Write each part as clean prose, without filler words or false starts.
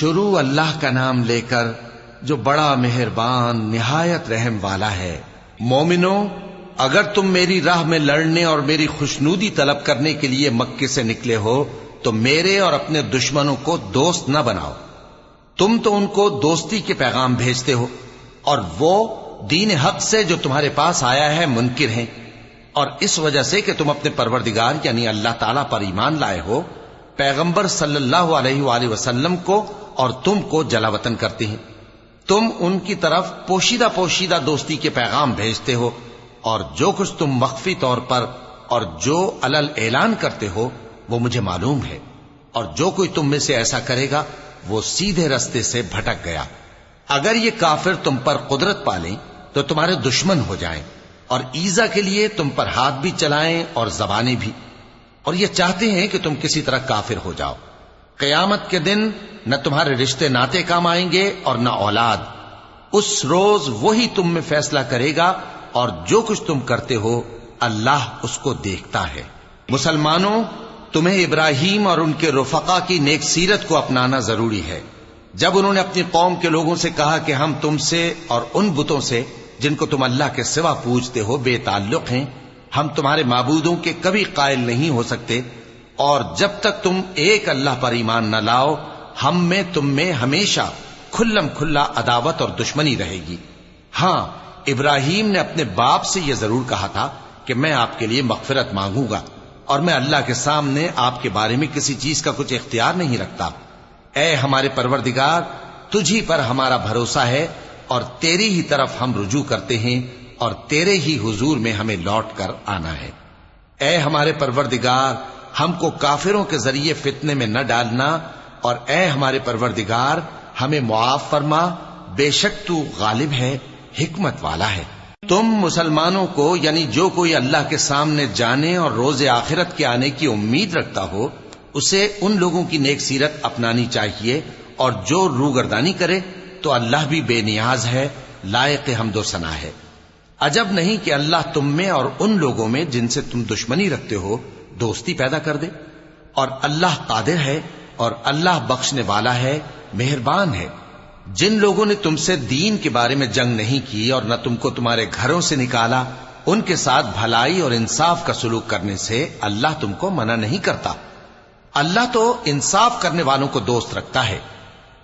شروع اللہ کا نام لے کر جو بڑا مہربان نہایت رحم والا ہے۔ مومنو، اگر تم میری راہ میں لڑنے اور میری خوشنودی طلب کرنے کے لیے مکے سے نکلے ہو تو میرے اور اپنے دشمنوں کو دوست نہ بناؤ۔ تم تو ان کو دوستی کے پیغام بھیجتے ہو اور وہ دین حق سے جو تمہارے پاس آیا ہے منکر ہیں، اور اس وجہ سے کہ تم اپنے پروردگار یعنی اللہ تعالیٰ پر ایمان لائے ہو، پیغمبر صلی اللہ علیہ وآلہ وسلم کو اور تم کو جلا وطن کرتے ہیں۔ تم ان کی طرف پوشیدہ پوشیدہ دوستی کے پیغام بھیجتے ہو، اور جو کچھ تم مخفی طور پر اور جو علل اعلان کرتے ہو وہ مجھے معلوم ہے، اور جو کوئی تم میں سے ایسا کرے گا وہ سیدھے رستے سے بھٹک گیا۔ اگر یہ کافر تم پر قدرت پالیں تو تمہارے دشمن ہو جائیں، اور ایذا کے لیے تم پر ہاتھ بھی چلائیں اور زبانیں بھی، اور یہ چاہتے ہیں کہ تم کسی طرح کافر ہو جاؤ۔ قیامت کے دن نہ تمہارے رشتے ناتے کام آئیں گے اور نہ اولاد۔ اس روز وہی تم میں فیصلہ کرے گا، اور جو کچھ تم کرتے ہو اللہ اس کو دیکھتا ہے۔ مسلمانوں، تمہیں ابراہیم اور ان کے رفقا کی نیک سیرت کو اپنانا ضروری ہے۔ جب انہوں نے اپنی قوم کے لوگوں سے کہا کہ ہم تم سے اور ان بتوں سے جن کو تم اللہ کے سوا پوجتے ہو بے تعلق ہیں، ہم تمہارے معبودوں کے کبھی قائل نہیں ہو سکتے، اور جب تک تم ایک اللہ پر ایمان نہ لاؤ ہم میں تم میں ہمیشہ کھلم کھلا عداوت اور دشمنی رہے گی۔ ہاں، ابراہیم نے اپنے باپ سے یہ ضرور کہا تھا کہ میں آپ کے لیے مغفرت مانگوں گا، اور میں اللہ کے سامنے آپ کے بارے میں کسی چیز کا کچھ اختیار نہیں رکھتا۔ اے ہمارے پروردگار، تجھی پر ہمارا بھروسہ ہے اور تیری ہی طرف ہم رجوع کرتے ہیں، اور تیرے ہی حضور میں ہمیں لوٹ کر آنا ہے۔ اے ہمارے پروردگار، ہم کو کافروں کے ذریعے فتنے میں نہ ڈالنا، اور اے ہمارے پروردگار ہمیں معاف فرما، بے شک تو غالب ہے، حکمت والا ہے۔ تم مسلمانوں کو یعنی جو کوئی اللہ کے سامنے جانے اور روز آخرت کے آنے کی امید رکھتا ہو اسے ان لوگوں کی نیک سیرت اپنانی چاہیے، اور جو روگردانی کرے تو اللہ بھی بے نیاز ہے، لائق حمد و ثنا ہے۔ عجب نہیں کہ اللہ تم میں اور ان لوگوں میں جن سے تم دشمنی رکھتے ہو دوستی پیدا کر دے، اور اللہ قادر ہے اور اللہ بخشنے والا ہے، مہربان ہے۔ جن لوگوں نے تم سے دین کے بارے میں جنگ نہیں کی اور نہ تم کو تمہارے گھروں سے نکالا، ان کے ساتھ بھلائی اور انصاف کا سلوک کرنے سے اللہ تم کو منع نہیں کرتا۔ اللہ تو انصاف کرنے والوں کو دوست رکھتا ہے۔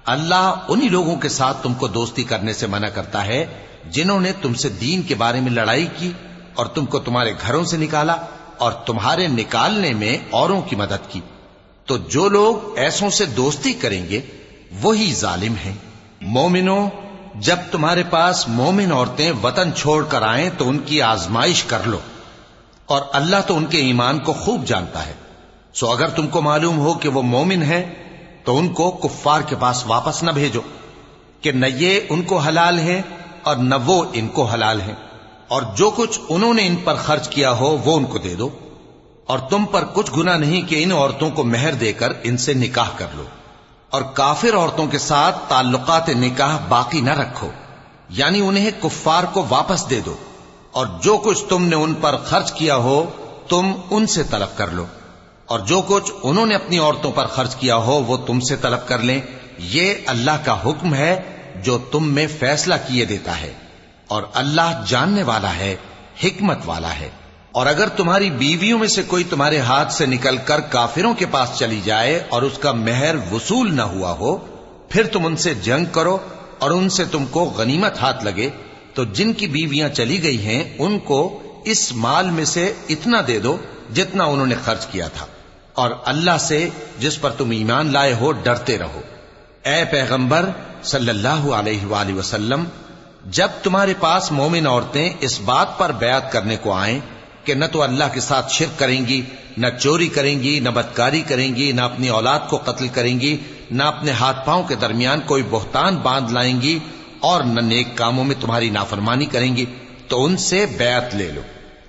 اللہ انہی لوگوں کے ساتھ تم کو دوستی کرنے سے منع کرتا ہے جنہوں نے تم سے دین کے بارے میں لڑائی کی اور تم کو تمہارے گھروں سے نکالا اور تمہارے نکالنے میں اوروں کی مدد کی۔ تو جو لوگ ایسوں سے دوستی کریں گے وہی ظالم ہیں۔ مومنوں، جب تمہارے پاس مومن عورتیں وطن چھوڑ کر آئیں تو ان کی آزمائش کر لو، اور اللہ تو ان کے ایمان کو خوب جانتا ہے۔ سو اگر تم کو معلوم ہو کہ وہ مومن ہیں تو ان کو کفار کے پاس واپس نہ بھیجو کہ نہ یہ ان کو حلال ہیں اور نہ وہ ان کو حلال ہیں، اور جو کچھ انہوں نے ان پر خرچ کیا ہو وہ ان کو دے دو، اور تم پر کچھ گناہ نہیں کہ ان عورتوں کو مہر دے کر ان سے نکاح کر لو، اور کافر عورتوں کے ساتھ تعلقات نکاح باقی نہ رکھو، یعنی انہیں کفار کو واپس دے دو، اور جو کچھ تم نے ان پر خرچ کیا ہو تم ان سے طلب کر لو، اور جو کچھ انہوں نے اپنی عورتوں پر خرچ کیا ہو وہ تم سے طلب کر لیں۔ یہ اللہ کا حکم ہے جو تم میں فیصلہ کیے دیتا ہے، اور اللہ جاننے والا ہے، حکمت والا ہے۔ اور اگر تمہاری بیویوں میں سے کوئی تمہارے ہاتھ سے نکل کر کافروں کے پاس چلی جائے اور اس کا مہر وصول نہ ہوا ہو، پھر تم ان سے جنگ کرو اور ان سے تم کو غنیمت ہاتھ لگے، تو جن کی بیویاں چلی گئی ہیں ان کو اس مال میں سے اتنا دے دو جتنا انہوں نے خرچ کیا تھا، اور اللہ سے جس پر تم ایمان لائے ہو ڈرتے رہو۔ اے پیغمبر صلی اللہ علیہ وآلہ وسلم، جب تمہارے پاس مومن عورتیں اس بات پر بیعت کرنے کو آئیں کہ نہ تو اللہ کے ساتھ شرک کریں گی، نہ چوری کریں گی، نہ بدکاری کریں گی، نہ اپنی اولاد کو قتل کریں گی، نہ اپنے ہاتھ پاؤں کے درمیان کوئی بہتان باندھ لائیں گی، اور نہ نیک کاموں میں تمہاری نافرمانی کریں گی، تو ان سے بیعت لے لو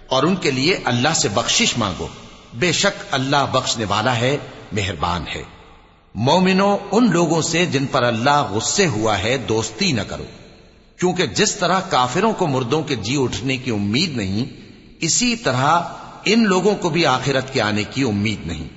اور ان کے لیے اللہ سے بخشش مانگو، بے شک اللہ بخشنے والا ہے، مہربان ہے۔ مومنوں، ان لوگوں سے جن پر اللہ غصے ہوا ہے دوستی نہ کرو، کیونکہ جس طرح کافروں کو مردوں کے جی اٹھنے کی امید نہیں، اسی طرح ان لوگوں کو بھی آخرت کے آنے کی امید نہیں۔